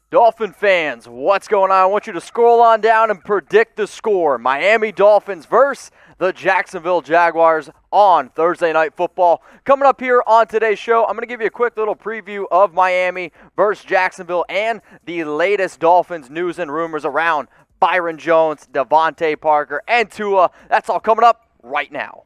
Dolphin fans, what's going on? I want you to scroll on down and predict the score. Miami Dolphins versus the Jacksonville Jaguars on Thursday Night Football. Coming up here on today's show, I'm going to give you a quick little preview of Miami versus Jacksonville and the latest Dolphins news and rumors around Byron Jones, DeVante Parker, and Tua. That's all coming up right now.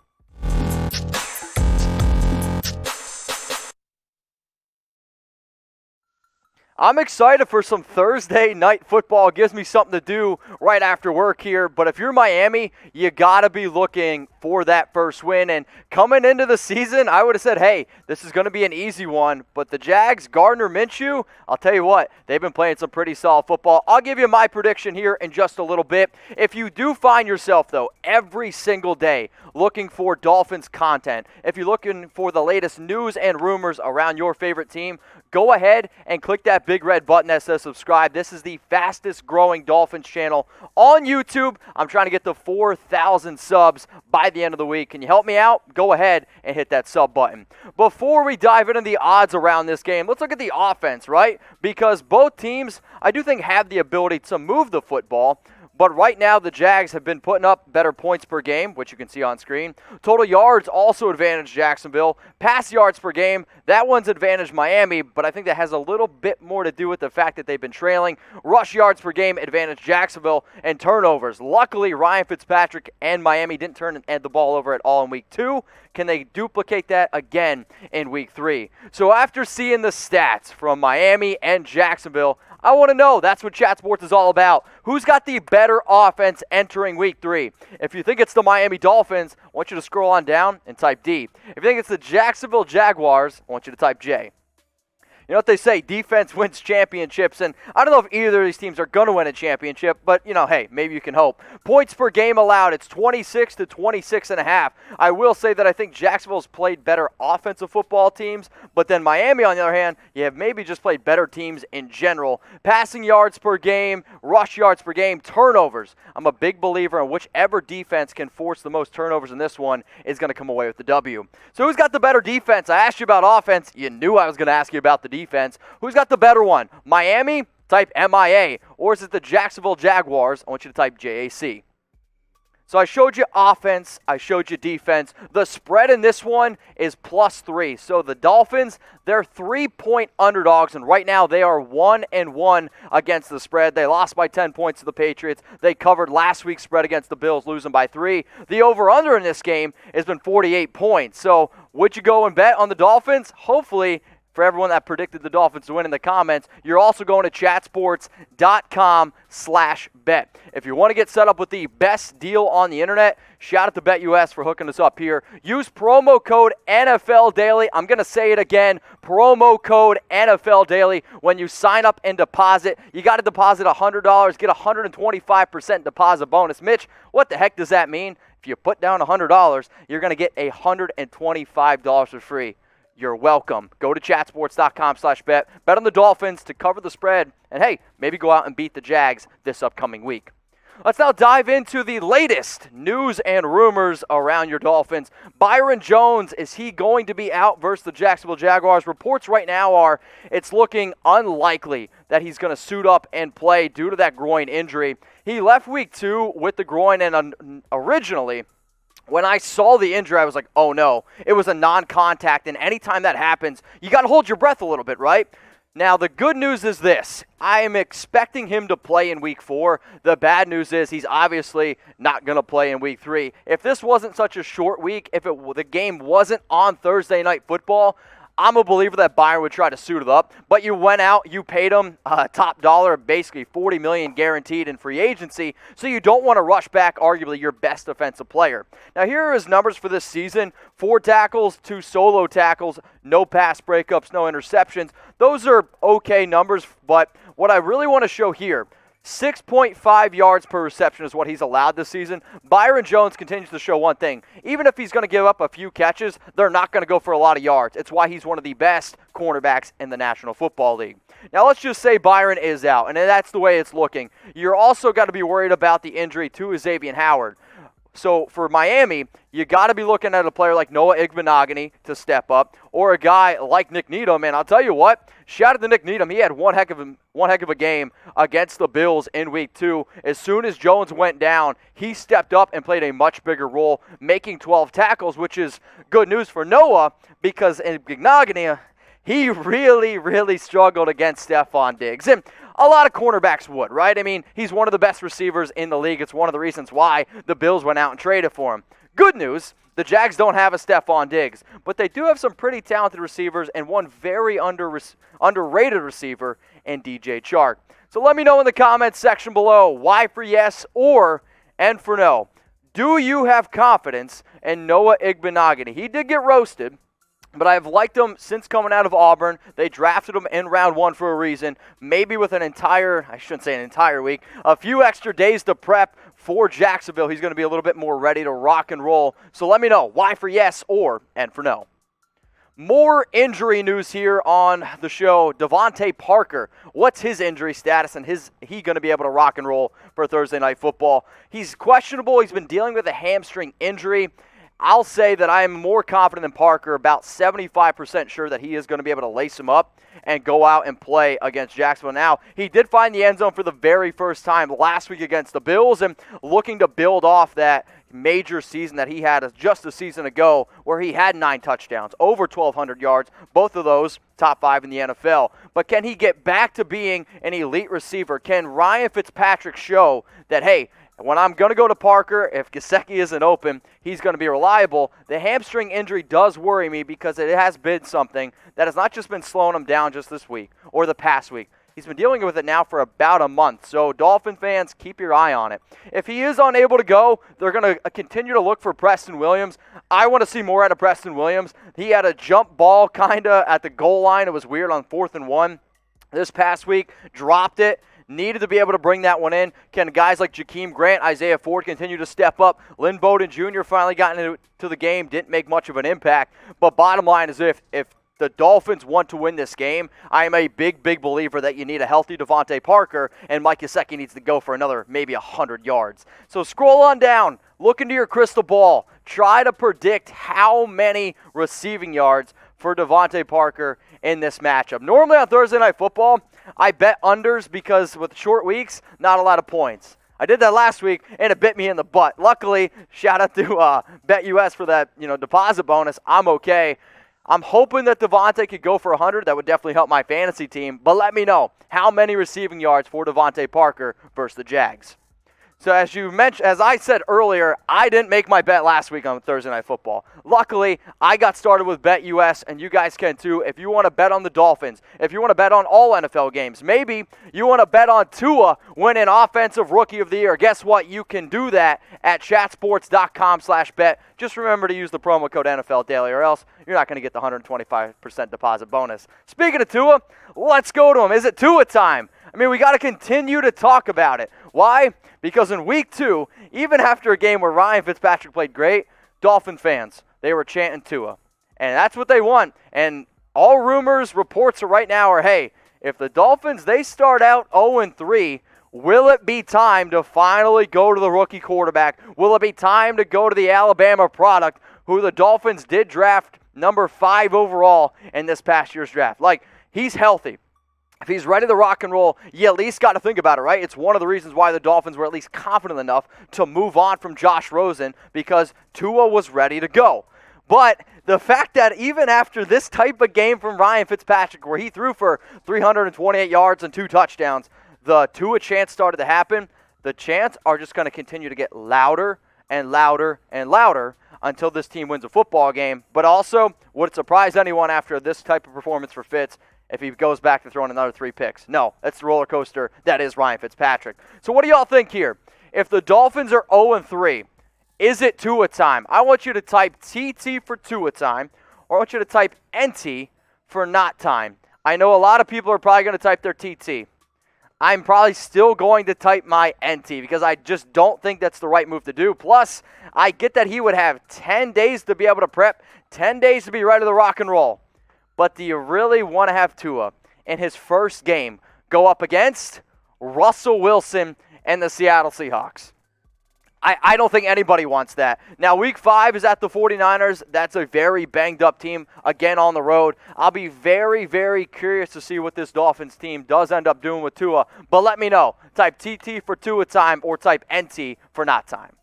I'm excited for some Thursday night football. It gives me something to do right after work here. But if you're Miami, you got to be looking for that first win. And coming into the season, I would have said, hey, this is going to be an easy one. But the Jags, Gardner Minshew, I'll tell you what, they've been playing some pretty solid football. I'll give you my prediction here in just a little bit. If you do find yourself, though, every single day looking for Dolphins content, if you're looking for the latest news and rumors around your favorite team, go ahead and click that big red button that says subscribe. This is the fastest growing Dolphins channel on YouTube. I'm trying to get to 4,000 subs by the end of the week. Can you help me out? Go ahead and hit that sub button. Before we dive into the odds around this game, let's look at the offense, right? Because both teams, I do think, have the ability to move the football. But right now, the Jags have been putting up better points per game, which you can see on screen. Total yards also advantage Jacksonville. Pass yards per game, that one's advantage Miami, but I think that has a little bit more to do with the fact that they've been trailing. Rush yards per game advantage Jacksonville, and turnovers. Luckily, Ryan Fitzpatrick and Miami didn't turn the ball over at all in Week 2. Can they duplicate that again in Week 3? So after seeing the stats from Miami and Jacksonville, I want to know. That's what Chat Sports is all about. Who's got the better offense entering Week 3? If you think it's the Miami Dolphins, I want you to scroll on down and type D. If you think it's the Jacksonville Jaguars, I want you to type J. You know what they say, defense wins championships, and I don't know if either of these teams are going to win a championship, but, hey, maybe you can hope. Points per game allowed, it's 26 to 26.5. I will say that I think Jacksonville's played better offensive football teams, but then Miami, on the other hand, you have maybe just played better teams in general. Passing yards per game, rush yards per game, turnovers. I'm a big believer in whichever defense can force the most turnovers in this one is going to come away with the W. So who's got the better defense? I asked you about offense. You knew I was going to ask you about the defense. Who's got the better one? Miami? Type MIA. Or is it the Jacksonville Jaguars? I want you to type JAC. So I showed you offense, I showed you defense. The spread in this one is +3. So the Dolphins, they're 3-point underdogs, and right now they are 1-1 against the spread. They lost by 10 points to the Patriots. They covered last week's spread against the Bills, losing by 3. The over-under in this game has been 48 points. So would you go and bet on the Dolphins? Hopefully, for everyone that predicted the Dolphins to win in the comments, you're also going to chatsports.com/bet. If you want to get set up with the best deal on the internet, shout out to BetUS for hooking us up here. Use promo code NFL Daily. I'm going to say it again, promo code NFL Daily. When you sign up and deposit, you got to deposit $100, get a 125% deposit bonus. Mitch, what the heck does that mean? If you put down $100, you're going to get $125 for free. You're welcome. Go to chatsports.com/bet. Bet on the Dolphins to cover the spread. And hey, maybe go out and beat the Jags this upcoming week. Let's now dive into the latest news and rumors around your Dolphins. Byron Jones, is he going to be out versus the Jacksonville Jaguars? Reports right now are it's looking unlikely that he's going to suit up and play due to that groin injury. He left Week 2 with the groin, and originally, when I saw the injury, I was like, oh no, it was a non-contact, and anytime that happens, you got to hold your breath a little bit, right? Now, the good news is this. I am expecting him to play in Week 4. The bad news is he's obviously not going to play in Week 3. If this wasn't such a short week, if the game wasn't on Thursday Night Football, I'm a believer that Byron would try to suit it up, but you went out, you paid him top dollar, basically $40 million guaranteed in free agency, so you don't want to rush back arguably your best defensive player. Now here are his numbers for this season: 4 tackles, 2 solo tackles, no pass breakups, no interceptions. Those are okay numbers, but what I really want to show here, 6.5 yards per reception is what he's allowed this season. Byron Jones continues to show one thing. Even if he's going to give up a few catches, they're not going to go for a lot of yards. It's why he's one of the best cornerbacks in the National Football League. Now, let's just say Byron is out, and that's the way it's looking. You're also got to be worried about the injury to Xavier Howard. So for Miami, you got to be looking at a player like Noah Igbinoghene to step up, or a guy like Nick Needham. And I'll tell you what, shout out to Nick Needham. He had one heck of a game against the Bills in Week 2. As soon as Jones went down, he stepped up and played a much bigger role, making 12 tackles, which is good news for Noah because Igbinoghene, he really, really struggled against Stephon Diggs. And a lot of cornerbacks would, right? I mean, he's one of the best receivers in the league. It's one of the reasons why the Bills went out and traded for him. Good news, the Jags don't have a Stephon Diggs, but they do have some pretty talented receivers and one very underrated receiver in DJ Chark. So let me know in the comments section below why for yes and for no. Do you have confidence in Noah Igbinoghene? He did get roasted, but I've liked him since coming out of Auburn. They drafted him in round 1 for a reason. Maybe with I shouldn't say an entire week, a few extra days to prep for Jacksonville, he's going to be a little bit more ready to rock and roll. So let me know why for yes and for no. More injury news here on the show. DeVante Parker, what's his injury status, and he going to be able to rock and roll for Thursday Night Football? He's questionable. He's been dealing with a hamstring injury. I'll say that I am more confident than Parker, about 75% sure that he is going to be able to lace him up and go out and play against Jacksonville. Now, he did find the end zone for the very first time last week against the Bills, and looking to build off that major season that he had just a season ago where he had 9 touchdowns, over 1,200 yards, both of those top 5 in the NFL. But can he get back to being an elite receiver? Can Ryan Fitzpatrick show that, hey, when I'm going to go to Parker, if Gesicki isn't open, he's going to be reliable? The hamstring injury does worry me because it has been something that has not just been slowing him down just this week or the past week. He's been dealing with it now for about a month. So Dolphin fans, keep your eye on it. If he is unable to go, they're going to continue to look for Preston Williams. I want to see more out of Preston Williams. He had a jump ball kind of at the goal line. It was weird on 4th and 1 this past week. Dropped it. Needed to be able to bring that one in. Can guys like Jakeem Grant, Isaiah Ford continue to step up? Lynn Bowden Jr. finally got into the game. Didn't make much of an impact. But bottom line is if the Dolphins want to win this game, I am a big, big believer that you need a healthy DeVante Parker, and Mike Gesicki needs to go for another maybe 100 yards. So scroll on down. Look into your crystal ball. Try to predict how many receiving yards for DeVante Parker in this matchup. Normally on Thursday Night Football, I bet unders because with short weeks, not a lot of points. I did that last week, and it bit me in the butt. Luckily, shout out to BetUS for that deposit bonus. I'm okay. I'm hoping that DeVante could go for 100. That would definitely help my fantasy team. But let me know how many receiving yards for DeVante Parker versus the Jags. So as I said earlier, I didn't make my bet last week on Thursday Night Football. Luckily, I got started with BetUS, and you guys can too. If you want to bet on the Dolphins, if you want to bet on all NFL games, maybe you want to bet on Tua winning Offensive Rookie of the Year, guess what? You can do that at chatsports.com/bet. Just remember to use the promo code NFL Daily, or else you're not going to get the 125% deposit bonus. Speaking of Tua, let's go to him. Is it Tua time? I mean, we got to continue to talk about it. Why? Because in Week 2, even after a game where Ryan Fitzpatrick played great, Dolphin fans, they were chanting Tua. And that's what they want. And all rumors, reports right now are, hey, if the Dolphins, they start out 0-3, will it be time to finally go to the rookie quarterback? Will it be time to go to the Alabama product, who the Dolphins did draft number 5 overall in this past year's draft? Like, he's healthy. If he's ready to rock and roll, you at least got to think about it, right? It's one of the reasons why the Dolphins were at least confident enough to move on from Josh Rosen, because Tua was ready to go. But the fact that even after this type of game from Ryan Fitzpatrick, where he threw for 328 yards and 2 touchdowns, the Tua chants started to happen. The chants are just going to continue to get louder and louder and louder until this team wins a football game. But also, would it surprise anyone after this type of performance for Fitz if he goes back to throwing another 3 picks? No, that's the roller coaster that is Ryan Fitzpatrick. So what do y'all think here? If the Dolphins are 0-3, is it Tua time? I want you to type TT for Tua time, or I want you to type NT for not time. I know a lot of people are probably going to type their TT. I'm probably still going to type my NT because I just don't think that's the right move to do. Plus, I get that he would have 10 days to be able to prep, 10 days to be ready to rock and roll. But do you really want to have Tua in his first game go up against Russell Wilson and the Seattle Seahawks? I don't think anybody wants that. Now, week 5 is at the 49ers. That's a very banged-up team, again, on the road. I'll be very, very curious to see what this Dolphins team does end up doing with Tua. But let me know. Type TT for Tua time or type NT for not time.